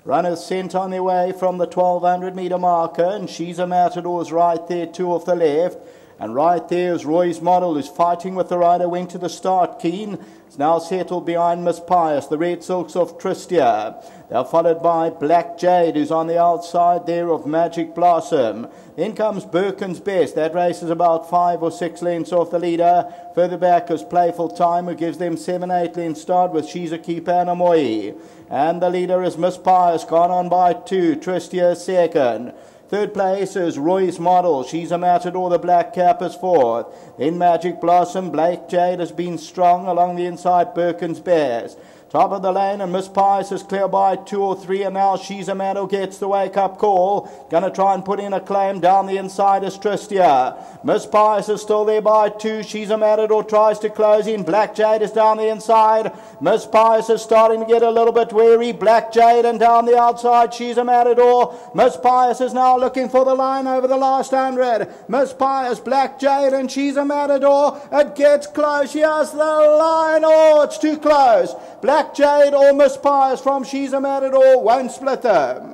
Runners sent on their way from the 1200 metre marker, and She's a Matador's right there, two off the left. And right there is Roy's Model, who's fighting with the rider, went to the start keen. It's now settled behind Miss Pius, the Red Silks of Tristia. They're followed by Black Jade, who's on the outside there of Magic Blossom. Then comes Birkin's Best. That race is about 5 or 6 lengths off the leader. Further back is Playful Time, who gives them 7-8 lengths start with She's a Keeper and a Moi. And the leader is Miss Pius, gone on by 2. Tristia second. Third place is Roy's Model. She's a Matador. The black cap is fourth. Then Magic Blossom. Blake Jade has been strong along the inside. Birkin's Best. Top of the lane, and Miss Pius is clear by 2 or 3, and now She's a Matador gets the wake-up call. Going to try and put in a claim. Down the inside is Tristia. Miss Pius is still there by 2. She's a Matador tries to close in. Black Jade is down the inside. Miss Pius is starting to get a little bit wary. Black Jade, and down the outside She's a Matador. Miss Pius is now looking for the line over the last 100. Miss Pius, Black Jade, and She's a Matador. It gets close. Here's the line. Oh, it's too close. Black Jade or Miss Pius from She's a Matador won't split them.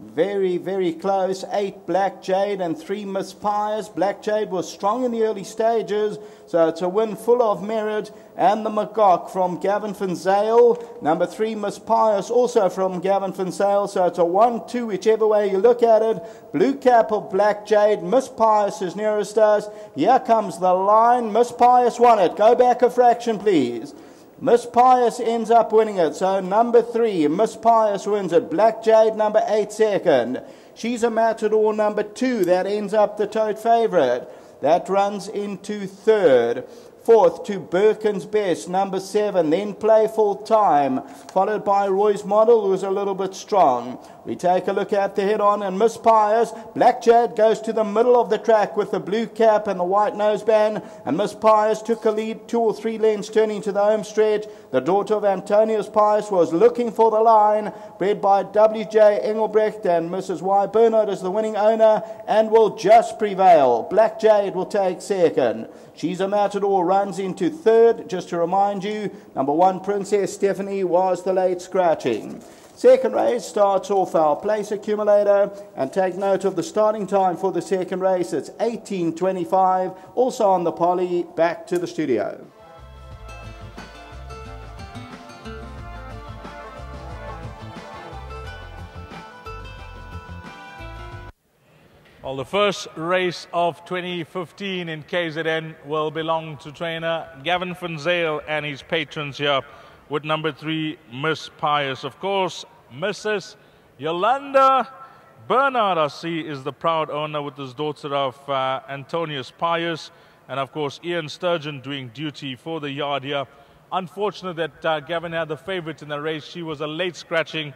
Very, very close. 8 Black Jade and 3 Miss Pius. Black Jade was strong in the early stages, so it's a win full of merit. And the McGock from Gavin Finzale. Number 3 Miss Pius also from Gavin Finzale, so it's a 1-2 whichever way you look at it. Blue cap of Black Jade. Miss Pius is nearest us. Here comes the line. Miss Pius won it. Go back a fraction, please. Miss Pius ends up winning it. So number 3, Miss Pius wins it. Black Jade, number 8, second. She's a Matador, number 2. That ends up the tote favourite. That runs into third. Fourth to Birkin's Best, number 7. Then Playful Time, followed by Roy's Model, who's a little bit strong. We take a look at the head-on, and Miss Pius. Black Jade goes to the middle of the track with the blue cap and the white noseband, and Miss Pius took a lead 2 or 3 lengths turning to the home stretch. The daughter of Antonius Pius was looking for the line, bred by W.J. Engelbrecht, and Mrs. Y. Bernard is the winning owner and will just prevail. Black Jade will take second. She's a Matador runs into third. Just to remind you, number 1 Princess Stephanie was the late scratching. Second race starts off our place accumulator, and take note of the starting time for the second race. It's 18:25, also on the poly. Back to the studio. Well, the first race of 2015 in KZN will belong to trainer Gavin Finzale and his patrons here with number 3, Miss Pius. Of course, Mrs. Yolanda Bernard, I see, is the proud owner with his daughter of Antonius Pius. And of course, Ian Sturgeon doing duty for the yard here. Unfortunate that Gavin had the favorite in the race. She was a late scratching,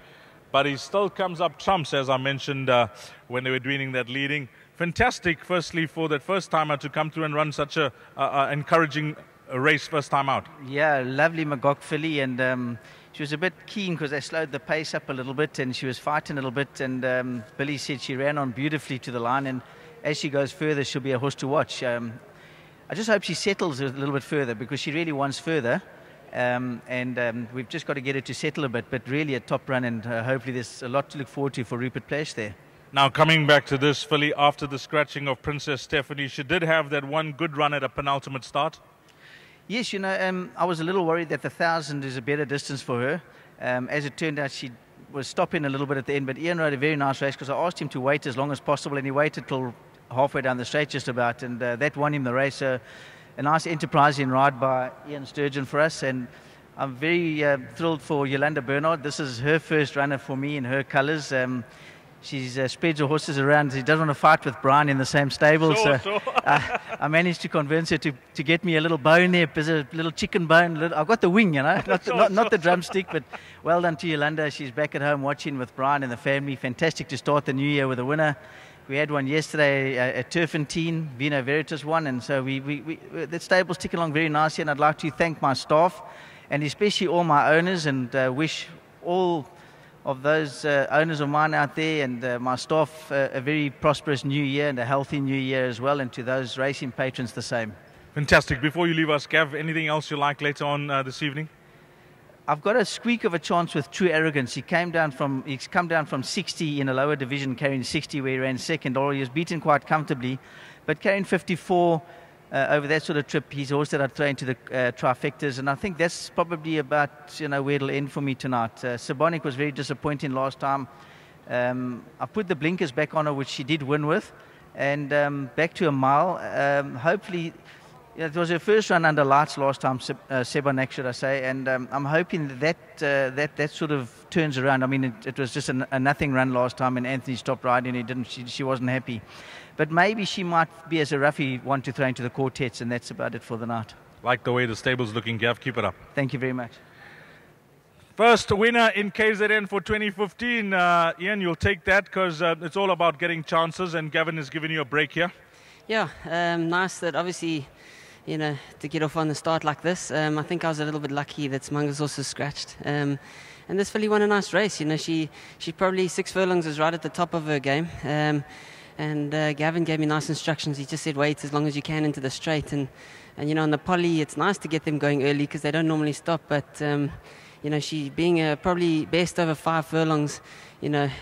but he still comes up trumps, as I mentioned when they were doing that leading. Fantastic, firstly, for that first timer to come through and run such a encouraging race first time out. Yeah, lovely McGock filly, and she was a bit keen because they slowed the pace up a little bit, and she was fighting a little bit, and Billy said she ran on beautifully to the line, and as she goes further, she'll be a horse to watch. I just hope she settles a little bit further, because she really wants further. We've just got to get her to settle a bit, but really a top run, and hopefully there's a lot to look forward to for Rupert Place there. Now, coming back to this filly, after the scratching of Princess Stephanie, she did have that one good run at a penultimate start. Yes, you know, I was a little worried that the 1,000 is a better distance for her. As it turned out, she was stopping a little bit at the end, but Ian rode a very nice race, because I asked him to wait as long as possible, and he waited till halfway down the straight just about, and that won him the race. So a nice enterprising ride by Ian Sturgeon for us, and I'm very thrilled for Yolanda Bernard. This is her first runner for me in her colours. She's spreads her horses around. She doesn't want to fight with Brian in the same stable. Sure. I managed to convince her to get me a little bone there, a little chicken bone. I've got the wing, you know, not the drumstick, but well done to Yolanda. She's back at home watching with Brian and the family. Fantastic to start the new year with a winner. We had one yesterday, a Turfentine, Vino Veritas one, and so the stable's ticking along very nicely, and I'd like to thank my staff, and especially all my owners, and wish all of those owners of mine out there and my staff a very prosperous new year and a healthy new year as well, and to those racing patrons the same. Fantastic. Before you leave us, Gav, anything else you like later on this evening? I've got a squeak of a chance with True Arrogance. He's come down from 60 in a lower division, carrying 60 where he ran second. Or he was beaten quite comfortably, but carrying 54 over that sort of trip, he's a horse that I'd throw into the trifectas, and I think that's probably about where it'll end for me tonight. Sabonic was very disappointing last time. I put the blinkers back on her, which she did win with, and back to a mile. Hopefully. It was her first run under lights last time, Sebonac, should I say, and I'm hoping that sort of turns around. I mean, it was just a nothing run last time, and Anthony stopped riding. She wasn't happy, but maybe she might be as a roughie one to throw into the quartets, and that's about it for the night. Like the way the stable's looking, Gav. Keep it up. Thank you very much. First winner in KZN for 2015. Ian, you'll take that because it's all about getting chances, and Gavin has given you a break here. Yeah, nice that obviously. To get off on the start like this. I think I was a little bit lucky that Smanga's also scratched. And this filly won a nice race. She probably 6 furlongs was right at the top of her game. And Gavin gave me nice instructions. He just said, wait as long as you can into the straight. And on the poly, it's nice to get them going early because they don't normally stop. But, she being probably best over 5 furlongs,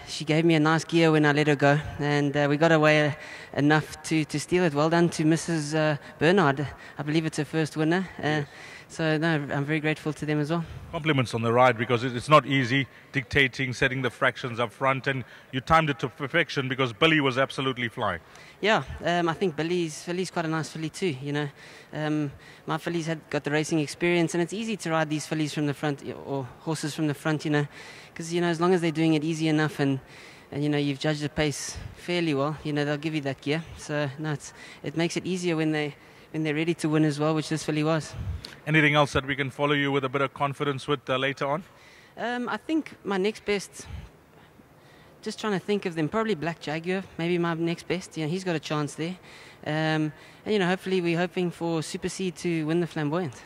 she gave me a nice gear when I let her go, and we got away enough to steal it. Well done to Mrs. Bernard. I believe it's her first winner. So no, I'm very grateful to them as well. Compliments on the ride, because it's not easy dictating, setting the fractions up front, and you timed it to perfection because Billy was absolutely flying. Yeah, I think Billy's quite a nice filly too. My fillies had got the racing experience, and it's easy to ride these fillies from the front, or horses from the front, because as long as they're doing it easy enough and you've judged the pace fairly well, they'll give you that gear. So no, it makes it easier when they're ready to win as well, which this filly was. Anything else that we can follow you with a bit of confidence with later on? I think my next best, just trying to think of them, probably Black Jaguar, maybe my next best. He's got a chance there. And hopefully we're hoping for Super C to win the Flamboyant.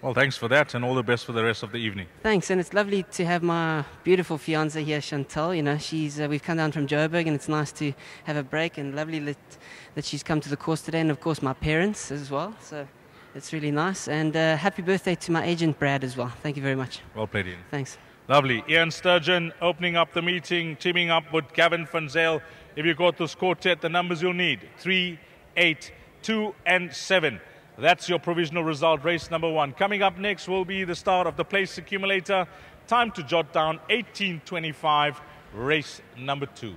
Well, thanks for that, and all the best for the rest of the evening. Thanks, and it's lovely to have my beautiful fiancée here, Chantal. She's we've come down from Joburg, and it's nice to have a break, and lovely that she's come to the course today, and of course my parents as well. So it's really nice, and happy birthday to my agent Brad as well. Thank you very much. Well played, Ian. Thanks. Lovely. Ian Sturgeon opening up the meeting, teaming up with Gavin van Zyl. If you got this quartet, the numbers you'll need: 3, 8, 2, and 7. That's your provisional result, race number 1. Coming up next will be the start of the place accumulator. Time to jot down 18:25, race number 2.